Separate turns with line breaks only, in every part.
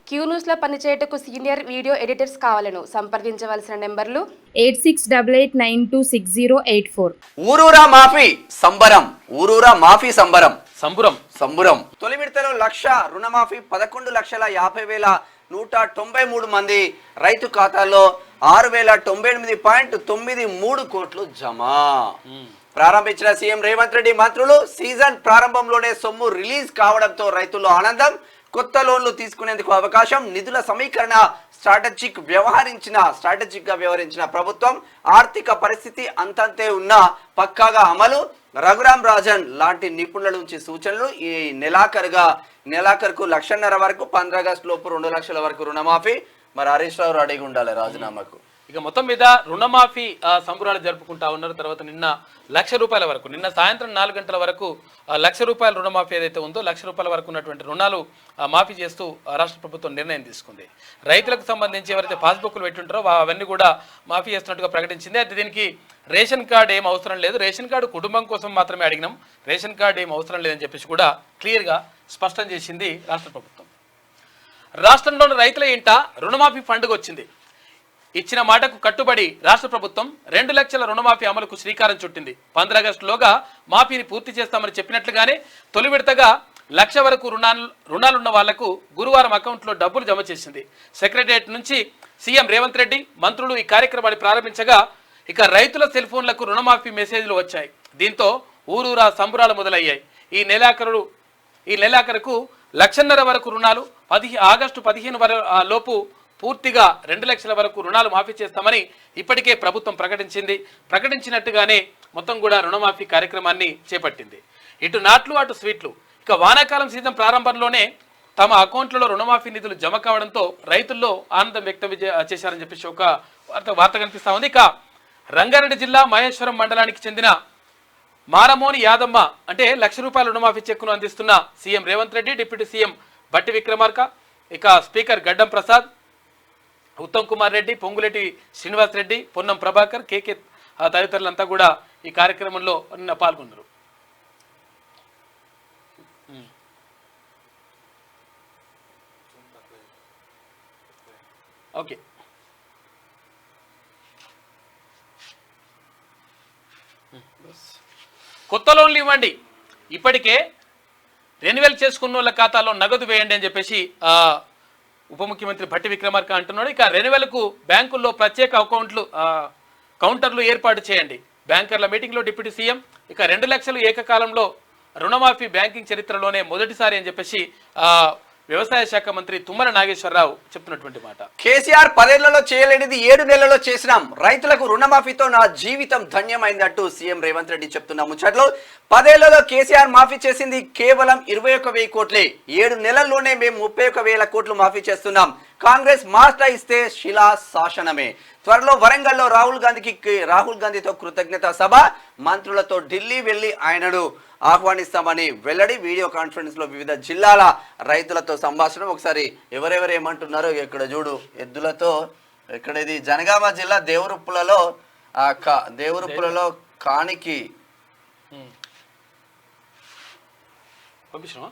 Queue న్యూస్లో పనిచేయటకు senior video editors కావాలను సంప్రదించవలసిన నెంబర్లు
8688960884.
ఊరూరా మాఫీ సంబరం, ఊరూరా మాఫీ సంబరం
సంబురం
సంబురం. తొలి విడతలో లక్ష రుణమాఫీ 11,50,193 మంది రైతు ఖాతాల్లో 6,098.93 కోట్లు జమ. ప్రారంభించిన సీఎం రేవంత్ రెడ్డి మంత్రులు సీజన్ ప్రారంభంలోనే సొమ్ము రిలీజ్ కావడంతో రైతుల్లో ఆనందం. కొత్త లోన్లు తీసుకునేందుకు అవకాశం, నిధుల సమీకరణ స్ట్రాటజిక్ గా వ్యవహరించిన ప్రభుత్వం, ఆర్థిక పరిస్థితి అంతంతే ఉన్న పక్కాగా అమలు. రఘురాం రాజన్ లాంటి నిపుణుల నుంచి సూచనలు. ఈ నెలాఖరుకు 1,50,000 వరకు, 15 ఆగస్టు లోపు 2 లక్షల వరకు రుణమాఫీ. మరి హరీష్ రావు రెడీగా ఉండాలి రాజీనామాకు.
ఇక మొత్తం మీద రుణమాఫీ సంబరాలు జరుపుకుంటా ఉన్నారు. తర్వాత నిన్న ₹1,00,000 వరకు, నిన్న సాయంత్రం 4 గంటల వరకు ₹1,00,000 రుణమాఫీ ఏదైతే ఉందో ₹1,00,000 వరకు ఉన్నటువంటి రుణాలు మాఫీ చేస్తూ రాష్ట్ర ప్రభుత్వం నిర్ణయం తీసుకుంది. రైతులకు సంబంధించి ఎవరైతే పాస్బుక్లు పెట్టుంటారో అవన్నీ కూడా మాఫీ చేస్తున్నట్టుగా ప్రకటించింది. అయితే దీనికి రేషన్ కార్డు ఏం అవసరం లేదు, రేషన్ కార్డు కుటుంబం కోసం మాత్రమే అడిగినాం, రేషన్ కార్డు ఏం అవసరం లేదని చెప్పేసి కూడా క్లియర్గా స్పష్టం చేసింది రాష్ట్ర ప్రభుత్వం. రాష్ట్రంలోని రైతుల ఇంట రుణమాఫీ పండుగ వచ్చింది. ఇచ్చిన మాటకు కట్టుబడి రాష్ట్ర ప్రభుత్వం 2 లక్షల రుణమాఫీ అమలుకు శ్రీకారం చుట్టింది. 15 ఆగస్టులోగా మాఫీని పూర్తి చేస్తామని చెప్పినట్లుగానే తొలి విడతగా 1,00,000 వరకు రుణాలున్న వాళ్లకు గురువారం అకౌంట్లో డబ్బులు జమ చేసింది. సెక్రటరియట్ నుంచి సీఎం రేవంత్ రెడ్డి మంత్రులు ఈ కార్యక్రమాన్ని ప్రారంభించగా ఇక రైతుల సెల్ ఫోన్లకు రుణమాఫీ మెసేజ్లు వచ్చాయి. దీంతో ఊరూరా సంబరాలు మొదలయ్యాయి. ఈ నెలాఖరుకు 1,50,000 వరకు రుణాలు, ఆగస్టు 15 లోపు పూర్తిగా 2 లక్షల వరకు రుణాలు మాఫీ చేస్తామని ఇప్పటికే ప్రభుత్వం ప్రకటించినట్టుగానే మొత్తం కూడా రుణమాఫీ కార్యక్రమాన్ని చేపట్టింది. ఇటు నాట్లు అటు స్వీట్లు. ఇక వానాకాలం సీజన్ ప్రారంభంలోనే తమ అకౌంట్లలో రుణమాఫీ నిధులు జమ కావడంతో రైతుల్లో ఆనందం వ్యక్తం చేశారని చెప్పేసి ఒక వార్త కనిపిస్తా ఉంది. ఇక రంగారెడ్డి జిల్లా మహేశ్వరం మండలానికి చెందిన మారమోని యాదమ్మ అంటే ₹1,00,000 రుణమాఫీ చెక్కును అందిస్తున్న CM Revanth Reddy, deputy CM బట్టి విక్రమార్క, ఇక స్పీకర్ గడ్డం ప్రసాద్, ఉత్తమ్ కుమార్ రెడ్డి, పొంగులేటి శ్రీనివాస్ రెడ్డి, పొన్నం ప్రభాకర్, కేకే తదితరులంతా కూడా ఈ కార్యక్రమంలో నిన్న పాల్గొన్నారు. ఓకే, కొత్త లోన్లు ఇవ్వండి, ఇప్పటికే రెన్యువల్ చేసుకున్న వాళ్ళ ఖాతాలో నగదు వేయండి అని చెప్పేసి ఉప ముఖ్యమంత్రి భట్టి విక్రమార్క అంటున్నాడు. ఇక రెన్యువల్కు బ్యాంకుల్లో ప్రత్యేక కౌంటర్లు ఏర్పాటు చేయండి. బ్యాంకర్ల మీటింగ్లో డిప్యూటీ సీఎం ఇక 2 లక్షలు ఏకకాలంలో రుణమాఫీ బ్యాంకింగ్ చరిత్రలోనే మొదటిసారి అని చెప్పేసి వ్యవసాయ శాఖ మంత్రి తుమ్మల నాగేశ్వరరావు చెప్తున్నటువంటి మాట.
కేసీఆర్ 10 ఏళ్లలో చేయలేనిది 7 నెలల్లో చేసినాం, రైతులకు రుణమాఫీతో నా జీవితం ధన్యమైందంటూ సీఎం రేవంత్ రెడ్డి చెప్తున్న ముచ్చట్లో 10 ఏళ్లలో కేసీఆర్ మాఫీ చేసింది కేవలం 21,000 కోట్లే. 7 నెలల్లోనే మేము 31,000 కోట్లు మాఫీ చేస్తున్నాం. కాంగ్రెస్ మాట ఇస్తే శిలా శాసనమే. త్వరలో వరంగల్లో రాహుల్ గాంధీతో కృతజ్ఞత సభ, మంత్రులతో ఢిల్లీ వెళ్లి ఆయనను ఆహ్వానిస్తామని వెల్లడి. వీడియో కాన్ఫరెన్స్ లో వివిధ జిల్లాల రైతులతో సంభాషణ. ఒకసారి ఎవరెవరు ఏమంటున్నారో ఇక్కడ చూడు. ఎద్దులతో ఇక్కడ ఇది జనగామ జిల్లా దేవరుప్పులలో కానికి
పంపించమా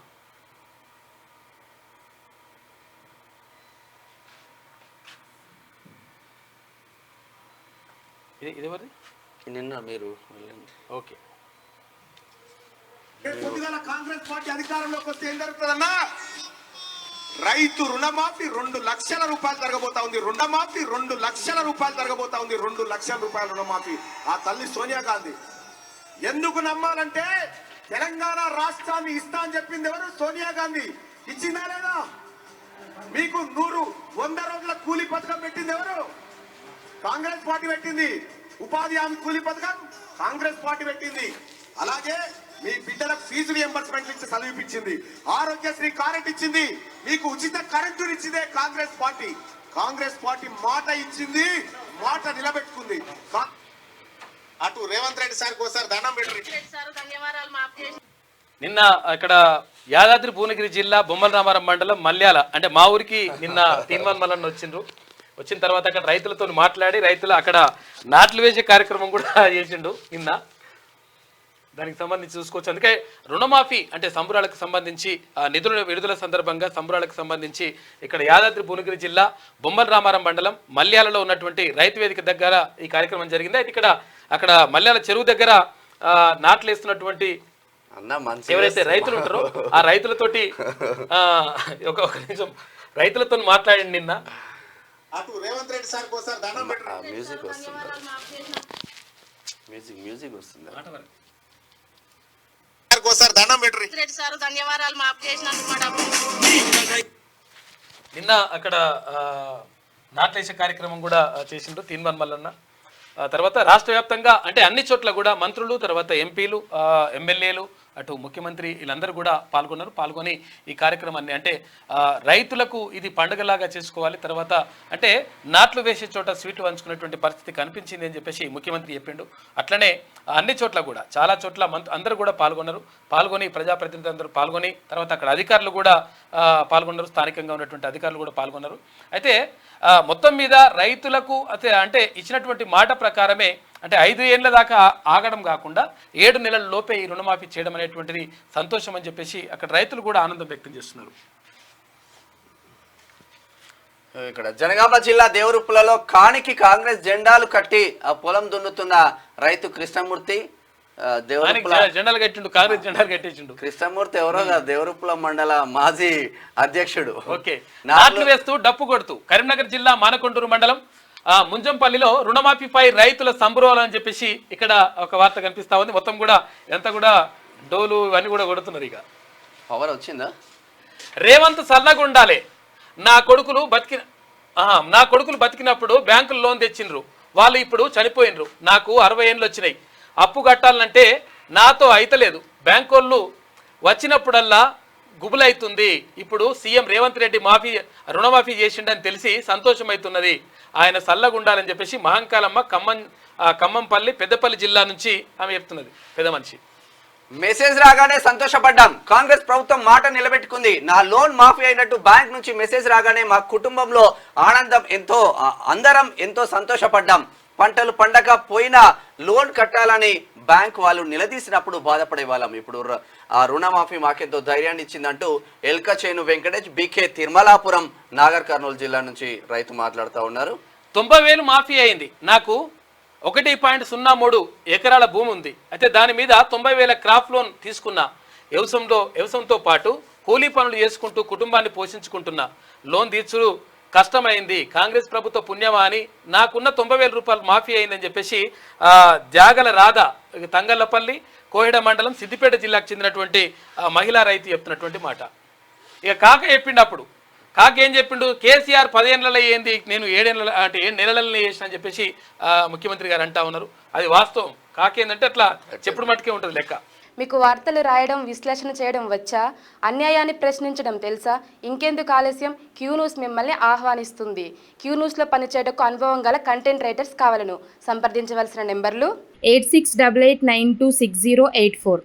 ఇది ఎవరిది?
నిన్న మీరు
ఓకే.
కాంగ్రెస్ పార్టీ అధికారంలోకి వస్తే ఏం జరుగుతుందన్నా, రైతు రుణమాఫీ 2 లక్షల రూపాయలు జరగబోతా ఉంది. రుణమాఫీ 2 లక్షల రూపాయలు జరగబోతా ఉంది. 2 లక్షల రూపాయల రుణమాఫీ. ఆ తల్లి సోనియా గాంధీ. ఎందుకు నమ్మాలంటే తెలంగాణ రాష్ట్రాన్ని ఇస్తా అని చెప్పింది ఎవరు? సోనియా గాంధీ. ఇచ్చిందా లేదా? మీకు 100 రోజుల కూలీ పథకం పెట్టింది ఎవరు? కాంగ్రెస్ పార్టీ పెట్టింది. ఉపాధి హామీ కూలీ పథకం కాంగ్రెస్ పార్టీ పెట్టింది. అలాగే మీ బిడ్డలకు ఫీజు రియంబర్స్మెంట్ ఇచ్చి చదివిపించింది. ఆరోగ్యశ్రీ కరెంట్ ఇచ్చింది. మీకు ఉచిత కరెంటు ఇచ్చిందే కాంగ్రెస్ పార్టీ. కాంగ్రెస్ పార్టీ మాట ఇచ్చింది, మాట నిలబెట్టుకుంది. అటు రేవంత్ రెడ్డి సార్ ఒకసారి దండం పెట్టండి.
నిన్న ఇక్కడ యాదాద్రి భువనగిరి జిల్లా బొమ్మల రామారం మండలం మల్యాల అంటే మా ఊరికి నిన్న తీన్మాన్ మల్లన్న వచ్చిన తర్వాత అక్కడ రైతులతో మాట్లాడి రైతులు అక్కడ నాట్లు వేసే కార్యక్రమం కూడా చేసిండు. నిన్న దానికి సంబంధించి చూసుకోవచ్చు. అందుకే రుణమాఫీ అంటే సంబరాలకు సంబంధించి నిధుల విడుదల సందర్భంగా సంబరాలకు సంబంధించి ఇక్కడ యాదాద్రి భువనగిరి జిల్లా బొమ్మల రామారం మండలం మల్యాలలో ఉన్నటువంటి రైతు వేదిక దగ్గర ఈ కార్యక్రమం జరిగింది. అయితే అక్కడ మల్యాల చెరువు దగ్గర నాట్లు వేస్తున్నటువంటి ఎవరైతే రైతులు ఉంటారో ఆ రైతులతోటి ఒక నిమిషం రైతులతో మాట్లాడండి. నిన్న
రేవంత్ రెడ్డి సార్
మ్యూజిక్ వస్తుంది, మ్యూజిక్ వస్తుంది.
దండం పెట్టి
ధన్యవాదాలు మాఫ్ చేసినందుకు.
నిన్న అక్కడ నాట్లేసే కార్యక్రమం కూడా చేసిండ్రు తీన్వన్ మల్లన్న. తర్వాత రాష్ట్ర వ్యాప్తంగా అంటే అన్ని చోట్ల కూడా మంత్రులు, తర్వాత ఎంపీలు, ఎమ్మెల్యేలు, అటు ముఖ్యమంత్రి వీళ్ళందరూ కూడా పాల్గొని ఈ కార్యక్రమాన్ని అంటే రైతులకు ఇది పండుగలాగా చేసుకోవాలి. తర్వాత అంటే నాట్లు వేసే చోట స్వీట్లు పంచుకునేటువంటి పరిస్థితి కనిపించింది అని చెప్పేసి ముఖ్యమంత్రి చెప్పిండు. అట్లనే అన్ని చోట్ల కూడా చాలా చోట్ల అందరూ కూడా పాల్గొని ప్రజాప్రతినిధులు అందరూ పాల్గొని తర్వాత అక్కడ అధికారులు కూడా పాల్గొన్నారు, స్థానికంగా ఉన్నటువంటి అధికారులు కూడా పాల్గొన్నారు. అయితే మొత్తం మీద రైతులకు అంటే ఇచ్చినటువంటి మాట ప్రకారమే అంటే 5 ఏళ్ల దాకా ఆగడం కాకుండా 7 నెలల లోపే ఈ రుణమాఫీ చేయడం అనేటువంటిది సంతోషం అని చెప్పేసి అక్కడ రైతులు కూడా ఆనందం వ్యక్తం చేస్తున్నారు.
ఇక్కడ జనగామ జిల్లా దేవరుప్పులలో కానికి కాంగ్రెస్ జెండాలు కట్టి ఆ పొలం దున్నుతున్న రైతు కృష్ణమూర్తి
జెండాలు కట్టిండు, కాంగ్రెస్ జెండాలు కట్టించిండు.
కృష్ణమూర్తి ఎవరో దేవరుప్పుల మండల మాజీ అధ్యక్షుడు.
ఓకే, నాట్లు వేస్తూ డప్పు కొడుతూ కరీంనగర్ జిల్లా మానకొండూరు మండలం ముంజంపల్లిలో రుణమాఫీపై రైతుల సంబరాలు అని చెప్పేసి ఇక్కడ ఒక వార్త కనిపిస్తా ఉంది. మొత్తం కూడా ఎంత కూడా డోలు ఇవన్నీ కూడా కొడుతున్నారు. ఇక
పవర్ వచ్చిందా?
రేవంత్ సల్లగా ఉండాలి, నా కొడుకులు బతికినప్పుడు బ్యాంకులు లోన్ తెచ్చిండ్రు, వాళ్ళు ఇప్పుడు చనిపోయినరు, నాకు 60 ఏళ్ళు వచ్చినాయి, అప్పు కట్టాలంటే నాతో అయితలేదు, బ్యాంకు వాళ్ళు వచ్చినప్పుడల్లా గుబులైతుంది, ఇప్పుడు సీఎం రేవంత్ రెడ్డి రుణమాఫీ చేసిండని తెలిసి సంతోషం అవుతున్నది, ఆయన సల్లగుండాలని చెప్పేసి మహంకాలమ్మ ఖమ్మంపల్లి పెద్దపల్లి జిల్లా నుంచి ఆమె చెప్తున్నది. పెద్ద మనిషి
మెసేజ్ రాగానే సంతోషపడ్డాం, కాంగ్రెస్ ప్రభుత్వం మాట నిలబెట్టుకుంది, నా లోన్ మాఫీ అయినట్టు బ్యాంక్ నుంచి మెసేజ్ రాగానే మా కుటుంబంలో ఆనందం అందరం ఎంతో సంతోషపడ్డాం, పంటలు పండగ పోయినా లోన్ కట్టాలని బ్యాంక్ వాళ్ళు నిలదీసినప్పుడు బాధపడే వాళ్ళం, ఇప్పుడు ఆ రుణమాఫీ మాకెంతో ధైర్యాన్ని ఇచ్చిందంటూ ఎల్కచేను వెంకటేష్ బీకే తిరుమలాపురం నాగర్ కర్నూలు జిల్లా నుంచి రైతు మాట్లాడుతూ ఉన్నారు.
90,000 మాఫీ అయింది, నాకు 1.03 ఎకరాల భూమి ఉంది, అయితే దాని మీద 90,000 క్రాప్ లోన్ తీసుకున్నా, వ్యవసాయంతో పాటు కూలీ పనులు చేసుకుంటూ కుటుంబాన్ని పోషించుకుంటున్నా, లోన్ తీర్చుడు కష్టమైంది, కాంగ్రెస్ ప్రభుత్వ పుణ్యమా అని నాకున్న 90,000 రూపాయలు మాఫీ అయిందని చెప్పేసి జాగల రాధ తంగళ్లపల్లి కోహిడ మండలం సిద్దిపేట జిల్లాకు చెందినటువంటి మహిళా రైతు చెప్తున్నటువంటి మాట. ఇక కాక చెప్పిండు, కాక ఏం చెప్పిండు, కేసీఆర్ 10 ఏళ్ళలో ఏంది, నేను 7 ఏళ్ళ అంటే 7 నెలలలో చేసిన అని చెప్పేసి ముఖ్యమంత్రి గారు అంటా ఉన్నారు. అది వాస్తవం, కాకేందంటే అట్లా చెప్పుడు మట్టుకే ఉంటుంది లెక్క.
మీకు వార్తలు రాయడం, విశ్లేషణ చేయడం వచ్చా? అన్యాయాన్ని ప్రశ్నించడం తెలుసా? ఇంకెందుకు ఆలస్యం? క్యూ న్యూస్ మిమ్మల్ని ఆహ్వానిస్తుంది. క్యూ న్యూస్లో పనిచేయటకు అనుభవం గల కంటెంట్ రైటర్స్ కావాలను సంప్రదించవలసిన నెంబర్లు
8688926084.